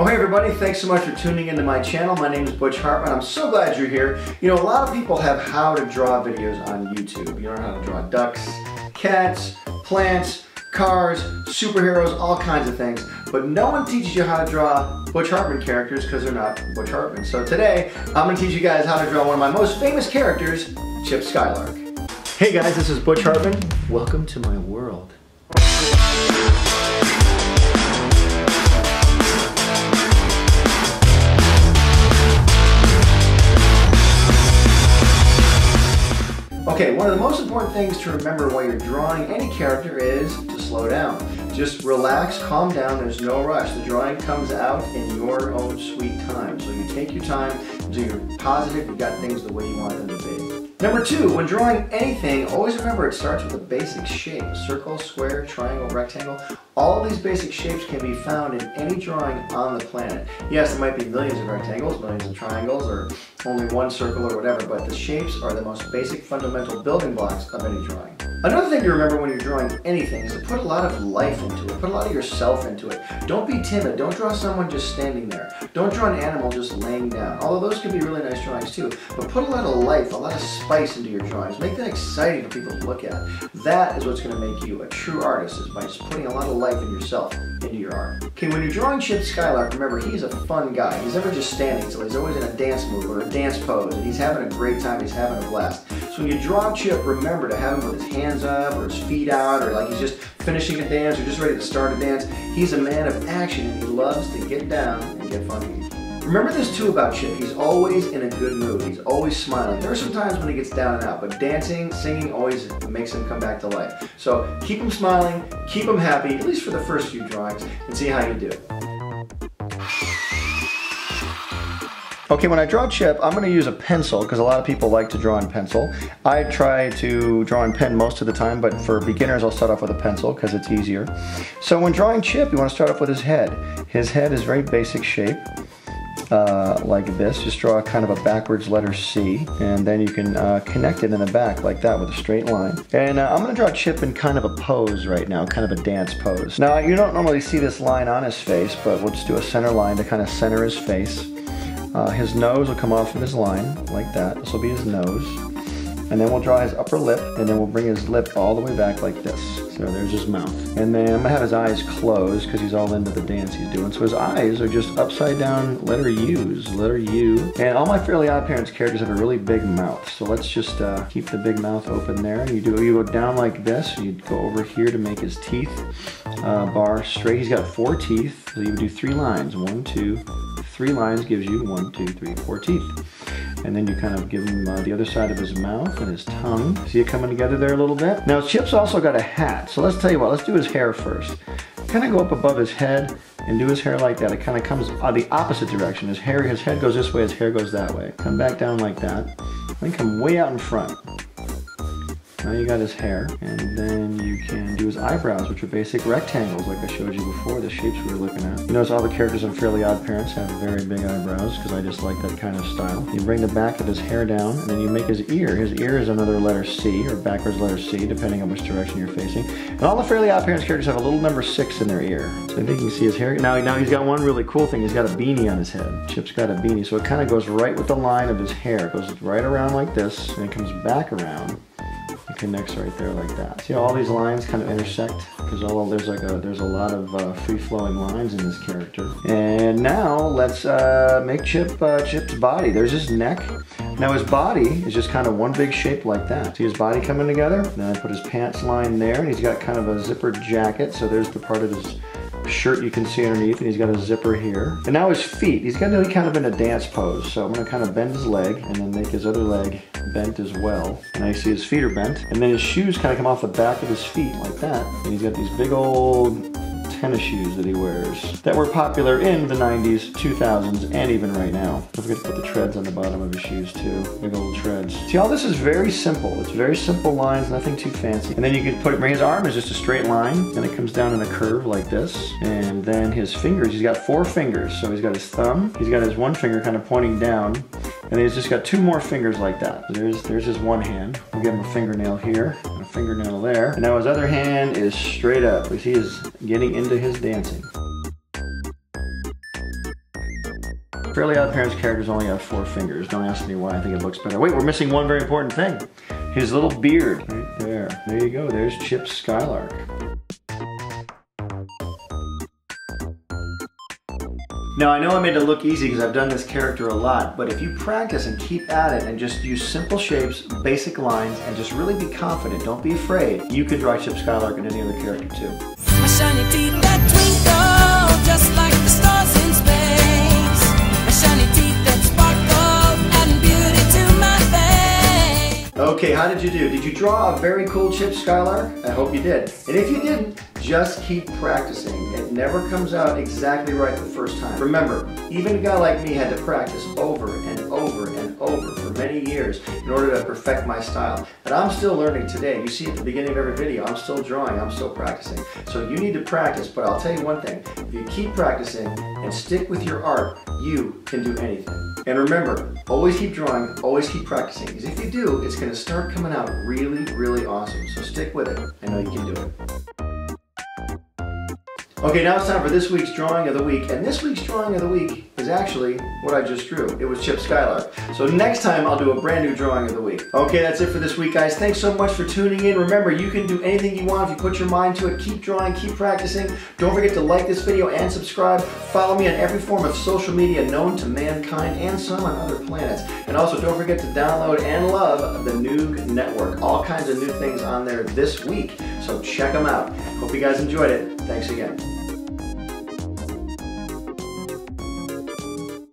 Oh, hey everybody, thanks so much for tuning into my channel. My name is Butch Hartman. I'm so glad you're here. You know, a lot of people have how to draw videos on YouTube. You learn how to draw ducks, cats, plants, cars, superheroes, all kinds of things. But no one teaches you how to draw Butch Hartman characters because they're not Butch Hartman. So today, I'm going to teach you guys how to draw one of my most famous characters, Chip Skylark. Hey guys, this is Butch Hartman. Welcome to my world. Okay, one of the most important things to remember while you're drawing any character is to slow down. Just relax, calm down, there's no rush. The drawing comes out in your own sweet time. So you take your time until you're positive you've got things the way you want them to be. Number two, when drawing anything, always remember it starts with a basic shape. Circle, square, triangle, rectangle. All these basic shapes can be found in any drawing on the planet. Yes, there might be millions of rectangles, millions of triangles, or only one circle or whatever, but the shapes are the most basic fundamental building blocks of any drawing. Another thing to remember when you're drawing anything is to put a lot of life into it. Put a lot of yourself into it. Don't be timid. Don't draw someone just standing there. Don't draw an animal just laying down. Although those can be really nice drawings too. But put a lot of life, a lot of spice into your drawings. Make them exciting for people to look at. That is what's going to make you a true artist, is by just putting a lot of life in yourself into your art. Okay, when you're drawing Chip Skylark, remember he's a fun guy. He's never just standing still. He's always in a dance move or a dance pose, and he's having a great time. He's having a blast. So when you draw Chip, remember to have him with his hands up or his feet out, or like he's just finishing a dance or just ready to start a dance. He's a man of action and he loves to get down and get funky. Remember this too about Chip, he's always in a good mood, he's always smiling. There are some times when he gets down and out, but dancing, singing always makes him come back to life. So keep him smiling, keep him happy, at least for the first few drawings, and see how you do. Okay, when I draw Chip, I'm going to use a pencil because a lot of people like to draw in pencil. I try to draw in pen most of the time, but for beginners I'll start off with a pencil because it's easier. So when drawing Chip, you want to start off with his head. His head is very basic shape, like this. Just draw kind of a backwards letter C, and then you can connect it in the back like that with a straight line. And I'm going to draw Chip in kind of a pose right now, kind of a dance pose. Now, you don't normally see this line on his face, but we'll just do a center line to kind of center his face. His nose will come off of his line, like that. This will be his nose. And then we'll draw his upper lip, and then we'll bring his lip all the way back like this. So there's his mouth. And then I'm gonna have his eyes closed, because he's all into the dance he's doing. So his eyes are just upside down letter U's, letter U. And all my Fairly OddParents characters have a really big mouth. So let's just keep the big mouth open there. You go down like this, you go over here to make his teeth bar straight. He's got 4 teeth, so you would do 3 lines. 1, 2, 3 lines gives you 1, 2, 3, 4 teeth. And then you kind of give him the other side of his mouth and his tongue. See it coming together there a little bit? Now Chip's also got a hat, so let's tell you what, let's do his hair first. Kind of go up above his head and do his hair like that. It kind of comes the opposite direction. His head goes this way, his hair goes that way. Come back down like that. Then come way out in front. Now you got his hair, and then you can do his eyebrows, which are basic rectangles like I showed you before, the shapes we were looking at. You notice all the characters in Fairly OddParents have very big eyebrows, because I just like that kind of style. You bring the back of his hair down, and then you make his ear. His ear is another letter C, or backwards letter C, depending on which direction you're facing. And all the Fairly OddParents characters have a little number 6 in their ear. So I think you can see his hair. Now he's got one really cool thing. He's got a beanie on his head. Chip's got a beanie, so it kind of goes right with the line of his hair. It goes right around like this, and it comes back around. It connects right there like that. See how all these lines kind of intersect? Because there's a lot of free-flowing lines in this character. And now let's make Chip's body. There's his neck. Now his body is just kind of one big shape like that. See his body coming together? Then I put his pants line there, and he's got kind of a zippered jacket. So there's the part of his shirt you can see underneath, and he's got a zipper here. And now his feet, he's gonna be kind of in a dance pose. So I'm gonna kind of bend his leg and then make his other leg bent as well. And now you see his feet are bent. And then his shoes kind of come off the back of his feet like that. And he's got these big old tennis shoes that he wears that were popular in the 90s, 2000s, and even right now. Don't forget to put the treads on the bottom of his shoes too. Big old treads. See, all this is very simple. It's very simple lines, nothing too fancy. And then you can bring his arm is just a straight line, and it comes down in a curve like this. And then his fingers, he's got 4 fingers. So he's got his thumb, he's got his one finger kind of pointing down, and he's just got 2 more fingers like that. So there's his one hand. We'll give him a fingernail here, and a fingernail there. And now his other hand is straight up, because he is getting into his dancing. Fairly Odd Parents characters only have 4 fingers. Don't ask me why, I think it looks better. Wait, we're missing one very important thing. His little beard, right there. There you go, there's Chip Skylark. Now, I know I made it look easy because I've done this character a lot, but if you practice and keep at it and just use simple shapes, basic lines, and just really be confident, don't be afraid, you could draw Chip Skylark and any other character too. My shiny teeth that twinkle just like the stars in space. My shiny teeth that sparkle adding beauty to my face. Okay, how did you do? Did you draw a very cool Chip Skylark? I hope you did. And if you didn't, just keep practicing. It never comes out exactly right the first time. Remember, even a guy like me had to practice over and over and over for many years in order to perfect my style. And I'm still learning today. You see at the beginning of every video, I'm still drawing, I'm still practicing. So you need to practice, but I'll tell you one thing. If you keep practicing and stick with your art, you can do anything. And remember, always keep drawing, always keep practicing. Because if you do, it's going to start coming out really, really awesome. So stick with it. I know you can do it. Okay, now it's time for this week's Drawing of the Week. And this week's Drawing of the Week is actually what I just drew. It was Chip Skylark. So next time I'll do a brand new Drawing of the Week. Okay, that's it for this week, guys. Thanks so much for tuning in. Remember, you can do anything you want if you put your mind to it. Keep drawing, keep practicing. Don't forget to like this video and subscribe. Follow me on every form of social media known to mankind and some on other planets. And also don't forget to download and love the Noog Network. All kinds of new things on there this week. So check them out. Hope you guys enjoyed it. Thanks again.